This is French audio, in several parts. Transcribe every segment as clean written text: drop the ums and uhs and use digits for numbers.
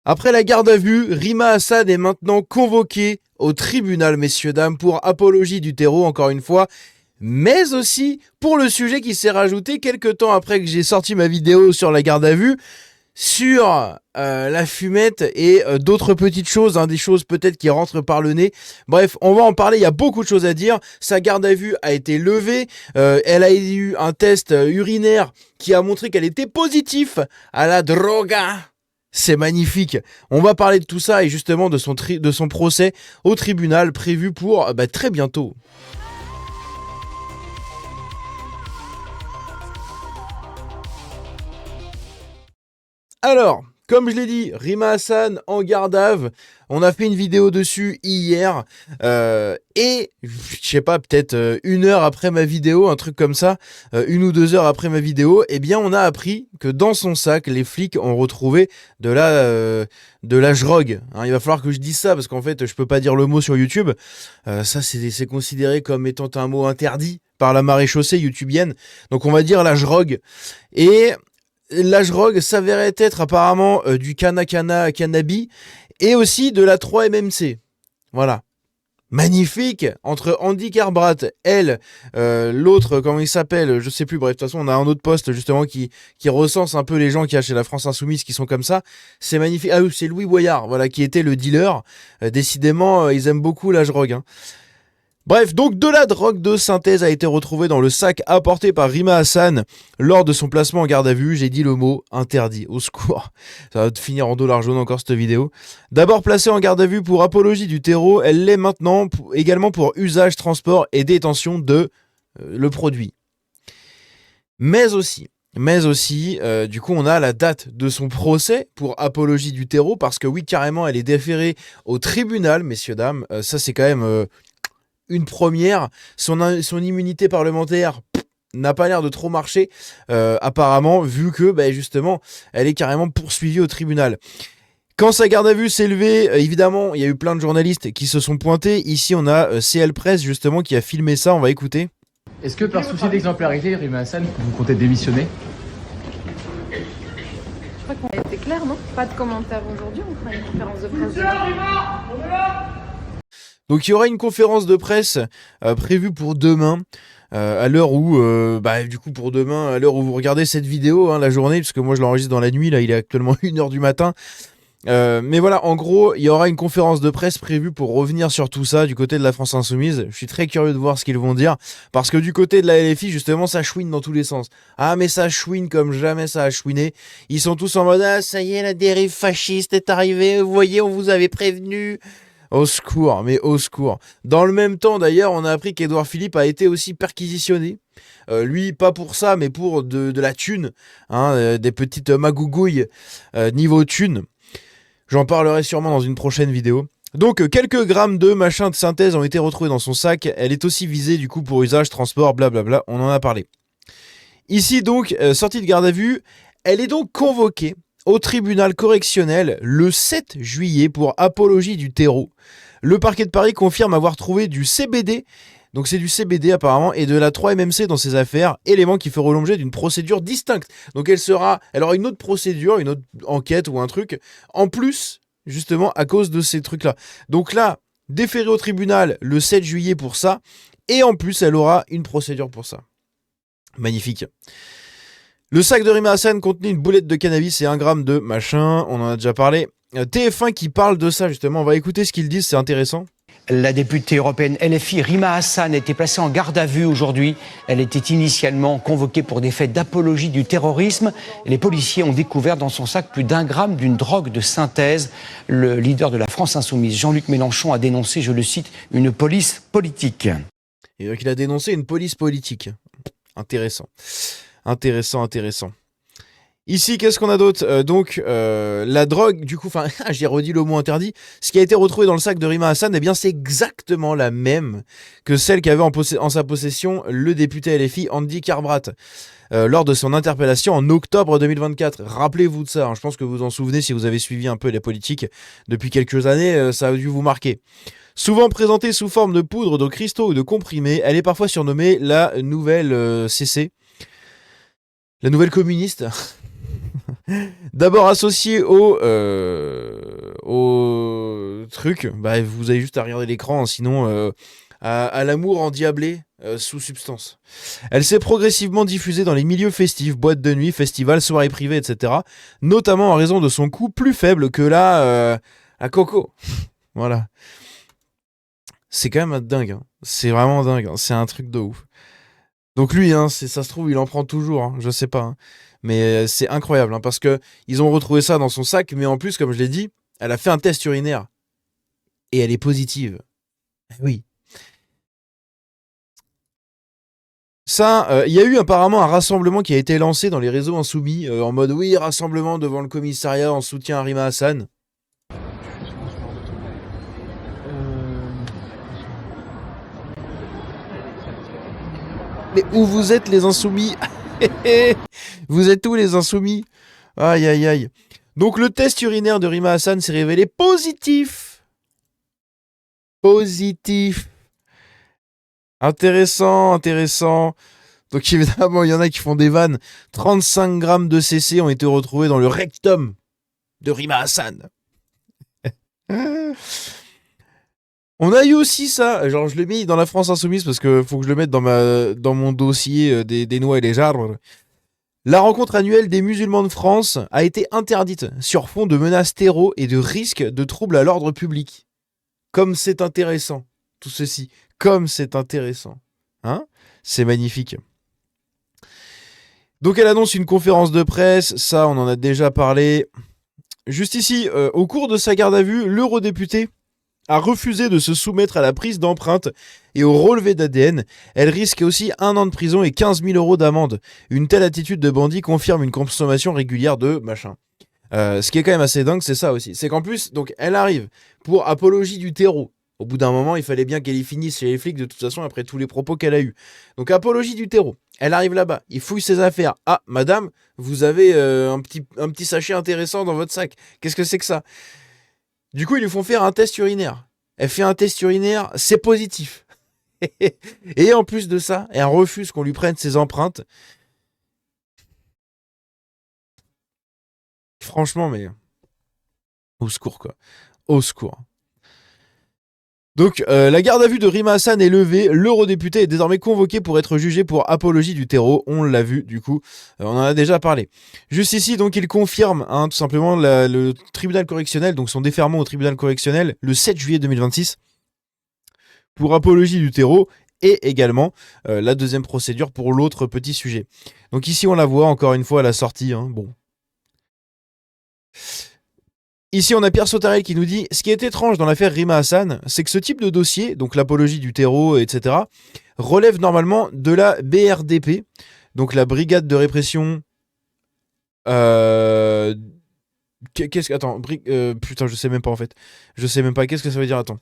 Après la garde à vue, Rima Hassan est maintenant convoquée au tribunal, messieurs, dames, pour apologie du terreau, encore une fois, mais aussi pour le sujet qui s'est rajouté quelques temps après que j'ai sorti ma vidéo sur la garde à vue, sur la fumette et d'autres petites choses, des choses peut-être qui rentrent par le nez. Bref, on va en parler, il y a beaucoup de choses à dire. Sa garde à vue a été levée, elle a eu un test urinaire qui a montré qu'elle était positive à la droga. C'est magnifique. On va parler de tout ça et justement de son procès au tribunal prévu pour très bientôt. Alors, comme je l'ai dit, Rima Hassan en garde à vue, on a fait une vidéo dessus hier, et je sais pas, peut-être 1 heure après ma vidéo, un truc comme ça, 1 ou 2 heures après ma vidéo, eh bien on a appris que dans son sac, les flics ont retrouvé de la drogue. Il va falloir que je dise ça parce qu'en fait, je peux pas dire le mot sur YouTube. Ça, c'est considéré comme étant un mot interdit par la maréchaussée youtubienne. Donc on va dire la drogue. Et la drogue s'avérait être apparemment du cannabis et aussi de la 3-MMC. Voilà. Magnifique. Entre Andy Carbrat, elle, l'autre, comment il s'appelle, je sais plus, bref, de toute façon, on a un autre poste justement qui recense un peu les gens qu'il y a chez la France Insoumise qui sont comme ça. C'est magnifique. Ah oui, c'est Louis Boyard, voilà, qui était le dealer. Décidément, ils aiment beaucoup la drogue. Bref, donc de la drogue de synthèse a été retrouvée dans le sac apporté par Rima Hassan lors de son placement en garde à vue. J'ai dit le mot interdit, au secours. Ça va finir en dollar jaune encore cette vidéo. D'abord placée en garde à vue pour apologie du terreau, elle l'est maintenant également pour usage, transport et détention de le produit. Mais aussi, du coup, on a la date de son procès pour apologie du terreau parce que oui, carrément, elle est déférée au tribunal, messieurs, dames. Ça, c'est quand même... une première, son immunité parlementaire n'a pas l'air de trop marcher, apparemment, vu que justement, elle est carrément poursuivie au tribunal. Quand sa garde à vue s'est levée, évidemment, il y a eu plein de journalistes qui se sont pointés. Ici, on a CL Presse, justement, qui a filmé ça. On va écouter. Est-ce que, par souci d'exemplarité, Rima Hassan, vous comptez démissionner? Je crois qu'on a été clair, non? Pas de commentaires aujourd'hui, on fera une conférence de presse demain. Donc il y aura une conférence de presse prévue pour demain, à l'heure où, pour demain, à l'heure où vous regardez cette vidéo, la journée, parce que moi je l'enregistre dans la nuit, là il est actuellement 1h du matin. Mais voilà, en gros, il y aura une conférence de presse prévue pour revenir sur tout ça du côté de la France Insoumise. Je suis très curieux de voir ce qu'ils vont dire, parce que du côté de la LFI, justement, ça chouine dans tous les sens. Ah, mais ça chouine comme jamais ça a chouiné. Ils sont tous en mode « Ah, ça y est, la dérive fasciste est arrivée, vous voyez, on vous avait prévenu ». Au secours, mais au secours. Dans le même temps, d'ailleurs, on a appris qu'Édouard Philippe a été aussi perquisitionné. Lui, pas pour ça, mais pour de la thune, des petites magougouilles niveau thune. J'en parlerai sûrement dans une prochaine vidéo. Donc, quelques grammes de machin de synthèse ont été retrouvés dans son sac. Elle est aussi visée, du coup, pour usage, transport, blablabla. On en a parlé. Ici, donc, sortie de garde à vue, elle est donc convoquée au tribunal correctionnel le 7 juillet pour apologie du terreau. Le parquet de Paris confirme avoir trouvé du CBD, donc c'est du CBD apparemment, et de la 3-MMC dans ses affaires, éléments qui feront l'objet d'une procédure distincte. Donc elle aura une autre procédure, une autre enquête ou un truc, en plus, justement, à cause de ces trucs-là. Donc là, déférée au tribunal le 7 juillet pour ça, et en plus, elle aura une procédure pour ça. Magnifique. Le sac de Rima Hassan contenait une boulette de cannabis et 1 gramme de machin, on en a déjà parlé. TF1 qui parle de ça justement, on va écouter ce qu'ils disent, c'est intéressant. La députée européenne LFI Rima Hassan a été placée en garde à vue aujourd'hui. Elle était initialement convoquée pour des faits d'apologie du terrorisme. Les policiers ont découvert dans son sac plus d'1 gramme d'une drogue de synthèse. Le leader de la France Insoumise, Jean-Luc Mélenchon, a dénoncé, je le cite, une police politique. Et donc il a dénoncé une police politique. Intéressant. Ici, qu'est-ce qu'on a d'autre? La drogue, du coup, j'ai redit le mot interdit. Ce qui a été retrouvé dans le sac de Rima Hassan, eh bien, c'est exactement la même que celle qu'avait en sa possession le député LFI Andy Carbrat lors de son interpellation en octobre 2024. Rappelez-vous de ça, je pense que vous en souvenez si vous avez suivi un peu les politiques depuis quelques années, ça a dû vous marquer. Souvent présentée sous forme de poudre, de cristaux ou de comprimés, elle est parfois surnommée la nouvelle CC. La nouvelle communiste. D'abord associé au truc, bah, vous avez juste à regarder l'écran, hein, sinon à l'amour endiablé sous substance. Elle s'est progressivement diffusée dans les milieux festifs, boîtes de nuit, festivals, soirées privées, etc. Notamment en raison de son coût plus faible que la Coco. Voilà. C'est quand même dingue, hein. C'est vraiment dingue, hein. C'est un truc de ouf. Donc lui, hein, ça se trouve, il en prend toujours, hein, je sais pas, hein. Mais c'est incroyable, hein, parce que ils ont retrouvé ça dans son sac, mais en plus, comme je l'ai dit, elle a fait un test urinaire. Et elle est positive. Oui. Ça, il y a eu apparemment un rassemblement qui a été lancé dans les réseaux insoumis, en mode oui, rassemblement devant le commissariat en soutien à Rima Hassan. Mais où vous êtes les insoumis? Vous êtes où les insoumis? Aïe aïe aïe. Donc le test urinaire de Rima Hassan s'est révélé positif. Positif. Intéressant, intéressant. Donc évidemment, il y en a qui font des vannes. 35 grammes de CC ont été retrouvés dans le rectum de Rima Hassan. On a eu aussi ça, genre je l'ai mis dans la France Insoumise parce que faut que je le mette dans mon dossier des noix et des arbres. La rencontre annuelle des musulmans de France a été interdite sur fond de menaces terreau et de risques de troubles à l'ordre public. Comme c'est intéressant, tout ceci. Comme c'est intéressant. Hein? C'est magnifique. Donc elle annonce une conférence de presse, ça on en a déjà parlé. Juste ici, au cours de sa garde à vue, l'eurodéputé a refusé de se soumettre à la prise d'empreintes et au relevé d'ADN. Elle risque aussi 1 an de prison et 15 000 € d'amende. Une telle attitude de bandit confirme une consommation régulière de machin. Ce qui est quand même assez dingue, c'est ça aussi. C'est qu'en plus, donc, elle arrive pour apologie du terreau. Au bout d'un moment, il fallait bien qu'elle y finisse chez les flics de toute façon après tous les propos qu'elle a eus. Donc apologie du terreau. Elle arrive là-bas, il fouille ses affaires. Ah, madame, vous avez un petit sachet intéressant dans votre sac. Qu'est-ce que c'est que ça? Du coup, ils lui font faire un test urinaire. Elle fait un test urinaire, c'est positif. Et en plus de ça, elle refuse qu'on lui prenne ses empreintes. Franchement, mais... Au secours, quoi. Au secours. Donc, la garde à vue de Rima Hassan est levée. L'eurodéputé est désormais convoqué pour être jugé pour apologie du terreau. On l'a vu, du coup. On en a déjà parlé. Juste ici, donc, il confirme, hein, tout simplement, le tribunal correctionnel, donc son déferment au tribunal correctionnel, le 7 juillet 2026, pour apologie du terreau, et également la deuxième procédure pour l'autre petit sujet. Donc ici, on la voit, encore une fois, à la sortie. Hein, bon. Ici, on a Pierre Sautarel qui nous dit « Ce qui est étrange dans l'affaire Rima Hassan, c'est que ce type de dossier, donc l'apologie du terreau, etc., relève normalement de la BRDP, donc la brigade de répression... Qu'est-ce que... Attends, putain, je sais même pas en fait. Je sais même pas, qu'est-ce que ça veut dire, attends.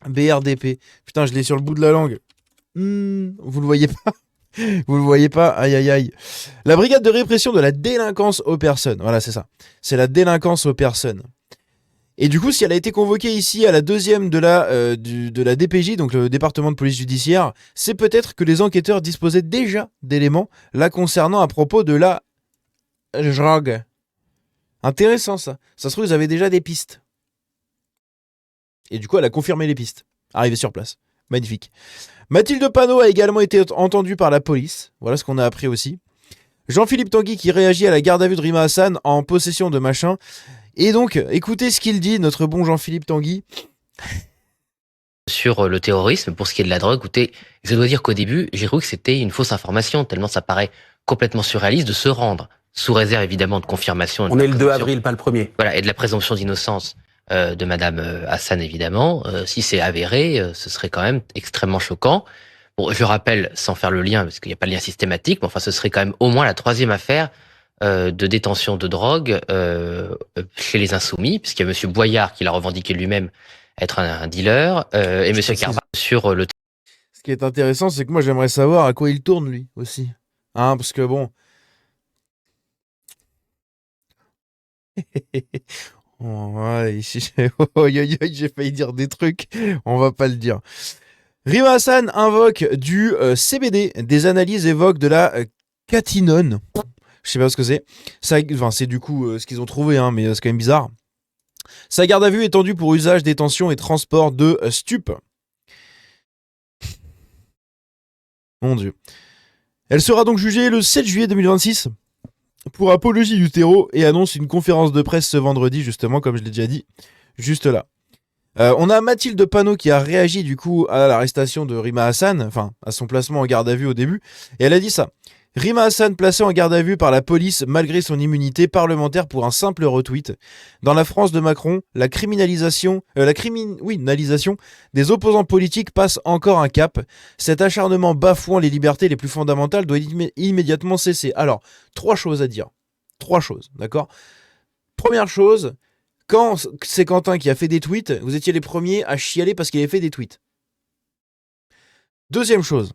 BRDP. Putain, je l'ai sur le bout de la langue. Vous le voyez pas? Vous le voyez pas? Aïe aïe aïe. La brigade de répression de la délinquance aux personnes. Voilà, c'est ça. C'est la délinquance aux personnes. Et du coup, si elle a été convoquée ici à la deuxième de la DPJ, donc le département de police judiciaire, c'est peut-être que les enquêteurs disposaient déjà d'éléments la concernant à propos de la drogue. Intéressant ça. Ça se trouve, ils avaient déjà des pistes. Et du coup, elle a confirmé les pistes. Arrivée sur place. Magnifique. Mathilde Panot a également été entendue par la police. Voilà ce qu'on a appris aussi. Jean-Philippe Tanguy qui réagit à la garde à vue de Rima Hassan en possession de machin. Et donc, écoutez ce qu'il dit, notre bon Jean-Philippe Tanguy. Sur le terrorisme, pour ce qui est de la drogue, écoutez, je dois dire qu'au début, j'ai cru que c'était une fausse information, tellement ça paraît complètement surréaliste de se rendre, sous réserve évidemment de confirmation. On est le 2 avril, pas le 1er. Voilà, et de la présomption d'innocence de Madame Hassan, évidemment. Si c'est avéré, ce serait quand même extrêmement choquant. Bon, je rappelle, sans faire le lien, parce qu'il n'y a pas de lien systématique, mais enfin, ce serait quand même au moins la 3e affaire de détention de drogue chez les Insoumis, puisqu'il y a Monsieur Boyard qui l'a revendiqué lui-même être un dealer, et Monsieur Carva sur le... Ce qui est intéressant, c'est que moi, j'aimerais savoir à quoi il tourne, lui, aussi. Hein, parce que bon... Oh, ouais, ici, j'ai failli dire des trucs, on va pas le dire. Rima Hassan invoque du CBD, des analyses évoquent de la catinone. Je sais pas ce que c'est. Enfin, c'est du coup ce qu'ils ont trouvé, hein, mais c'est quand même bizarre. Sa garde à vue étendue pour usage, détention et transport de stupes. Mon Dieu. Elle sera donc jugée le 7 juillet 2026 pour apologie du terreau et annonce une conférence de presse ce vendredi, justement, comme je l'ai déjà dit, juste là. On a Mathilde Panot qui a réagi du coup à l'arrestation de Rima Hassan, enfin à son placement en garde à vue au début, et elle a dit ça. Rima Hassan placée en garde à vue par la police malgré son immunité parlementaire pour un simple retweet. Dans la France de Macron, la criminalisation des opposants politiques passe encore un cap. Cet acharnement bafouant les libertés les plus fondamentales doit immédiatement cesser. Alors, 3 choses à dire. 3 choses, d'accord ? Première chose, quand c'est Quentin qui a fait des tweets, vous étiez les premiers à chialer parce qu'il avait fait des tweets. Deuxième chose,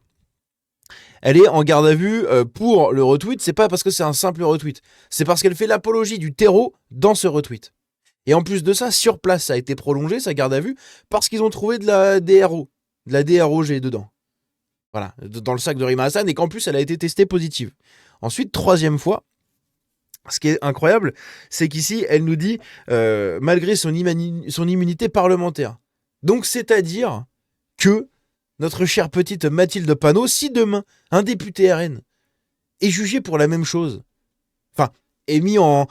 elle est en garde à vue pour le retweet, c'est pas parce que c'est un simple retweet, c'est parce qu'elle fait l'apologie du terreau dans ce retweet. Et en plus de ça, sur place, ça a été prolongé, sa garde à vue, parce qu'ils ont trouvé de la DRO, de la DROG dedans. Voilà, dans le sac de Rima Hassan, et qu'en plus, elle a été testée positive. Ensuite, troisième fois, ce qui est incroyable, c'est qu'ici, elle nous dit, malgré son immunité parlementaire. Donc, c'est-à-dire que notre chère petite Mathilde Panot, si demain, un député RN est jugé pour la même chose, enfin, est mis en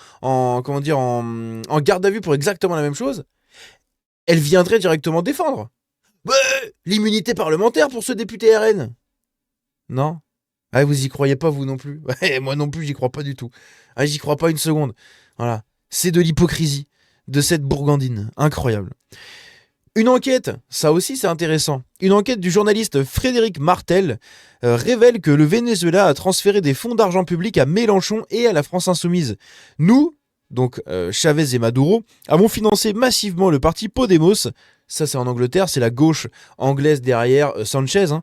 garde à vue pour exactement la même chose, elle viendrait directement défendre. L'immunité parlementaire pour ce député RN. Non ? Ah, vous y croyez pas, vous non plus ? Ouais, moi non plus, j'y crois pas du tout. Ah, j'y crois pas une seconde. Voilà. C'est de l'hypocrisie de cette bourgandine. Incroyable. Une enquête, ça aussi c'est intéressant. Une enquête du journaliste Frédéric Martel révèle que le Venezuela a transféré des fonds d'argent public à Mélenchon et à la France Insoumise. Nous, donc Chavez et Maduro, avons financé massivement le parti Podemos, ça c'est en Angleterre, c'est la gauche anglaise derrière Sanchez, hein,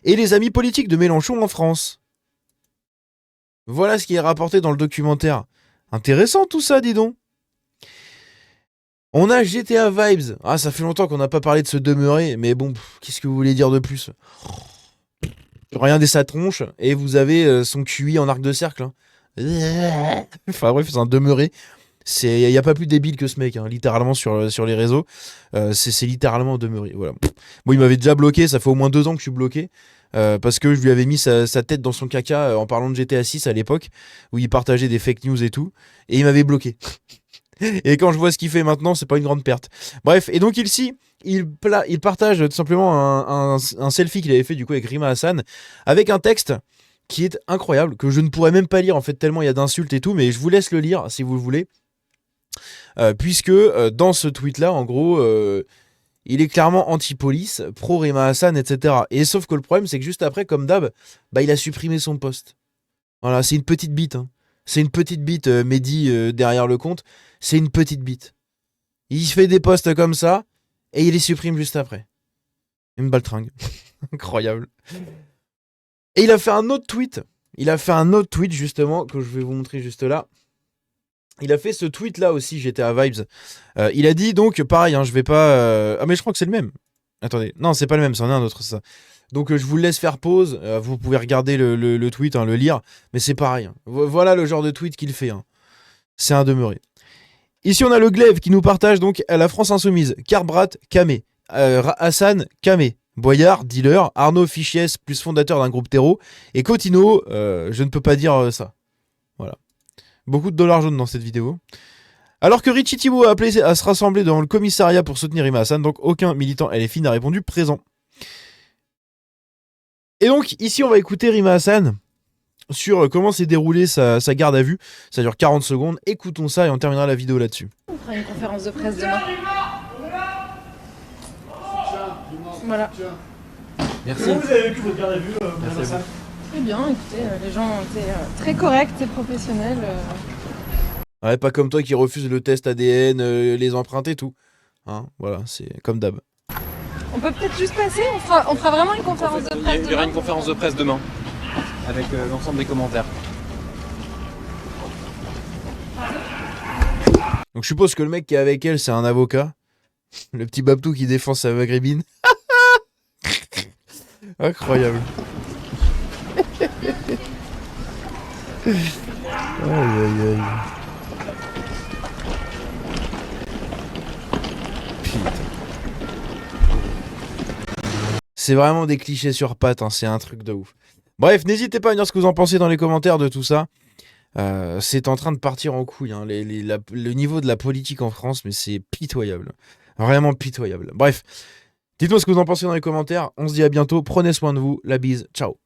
et les amis politiques de Mélenchon en France. Voilà ce qui est rapporté dans le documentaire. Intéressant tout ça, dis donc. On a GTA Vibes. Ah, ça fait longtemps qu'on n'a pas parlé de ce demeuré, mais bon, qu'est-ce que vous voulez dire de plus ? Regardez sa tronche, et vous avez son QI en arc de cercle. Hein. Enfin bref, c'est un demeuré. Il n'y a pas plus débile que ce mec, hein, littéralement sur les réseaux. C'est littéralement un demeuré. Voilà. Bon, il m'avait déjà bloqué, ça fait au moins 2 ans que je suis bloqué. Parce que je lui avais mis sa tête dans son caca en parlant de GTA 6 à l'époque, où il partageait des fake news et tout, et il m'avait bloqué. Et quand je vois ce qu'il fait maintenant, c'est pas une grande perte. Bref, et donc ici, il partage tout simplement un selfie qu'il avait fait du coup avec Rima Hassan, avec un texte qui est incroyable, que je ne pourrais même pas lire en fait tellement il y a d'insultes et tout, mais je vous laisse le lire si vous le voulez. Puisque dans ce tweet là, en gros, il est clairement anti-police, pro Rima Hassan, etc. Et sauf que le problème, c'est que juste après, comme d'hab, il a supprimé son post. Voilà, c'est une petite bite, hein. C'est une petite bite, Mehdi, derrière le compte. C'est une petite bite. Il fait des posts comme ça, et il les supprime juste après. Une baltringue. Incroyable. Et il a fait un autre tweet. Justement, que je vais vous montrer juste là. Il a fait ce tweet là aussi, GTA Vibes. Il a dit donc, pareil, hein, je vais pas... Ah mais je crois que c'est le même. Attendez, non c'est pas le même, c'en est un autre ça. Donc je vous laisse faire pause, vous pouvez regarder le tweet, hein, le lire, mais c'est pareil. Hein. Voilà le genre de tweet qu'il fait. Hein. C'est un demeuré. Ici on a le Glaive qui nous partage donc à la France Insoumise. Carbrat, Camé. Hassan, Camé. Boyard, dealer. Arnaud Fichiès, plus fondateur d'un groupe terreau. Et Cotino, je ne peux pas dire ça. Voilà. Beaucoup de dollars jaunes dans cette vidéo. Alors que Richie Thibault a appelé à se rassembler devant le commissariat pour soutenir Rima Hassan, donc aucun militant LFI n'a répondu présent. Et donc ici on va écouter Rima Hassan sur comment s'est déroulée sa garde à vue. Ça dure 40 secondes, écoutons ça et on terminera la vidéo là-dessus. On fera une conférence de presse demain. Voilà. Merci. Comment vous avez vécu votre garde à vue, Rima Hassan ? Très bien, écoutez, les gens ont été très corrects et professionnels. Ouais, pas comme toi qui refuse le test ADN, les empreintes et tout. Hein, voilà, c'est comme d'hab. On peut peut-être juste passer, on fera vraiment une conférence de presse demain. Il y aura une conférence de presse demain, avec l'ensemble des commentaires. Donc je suppose que le mec qui est avec elle, c'est un avocat. Le petit Babtou qui défend sa maghrébine. Incroyable. Aïe aïe aïe. Putain. C'est vraiment des clichés sur pattes, hein, c'est un truc de ouf. Bref, n'hésitez pas à dire ce que vous en pensez dans les commentaires de tout ça. C'est en train de partir en couille, hein, le niveau de la politique en France, mais c'est pitoyable. Vraiment pitoyable. Bref, dites-moi ce que vous en pensez dans les commentaires. On se dit à bientôt. Prenez soin de vous. La bise. Ciao.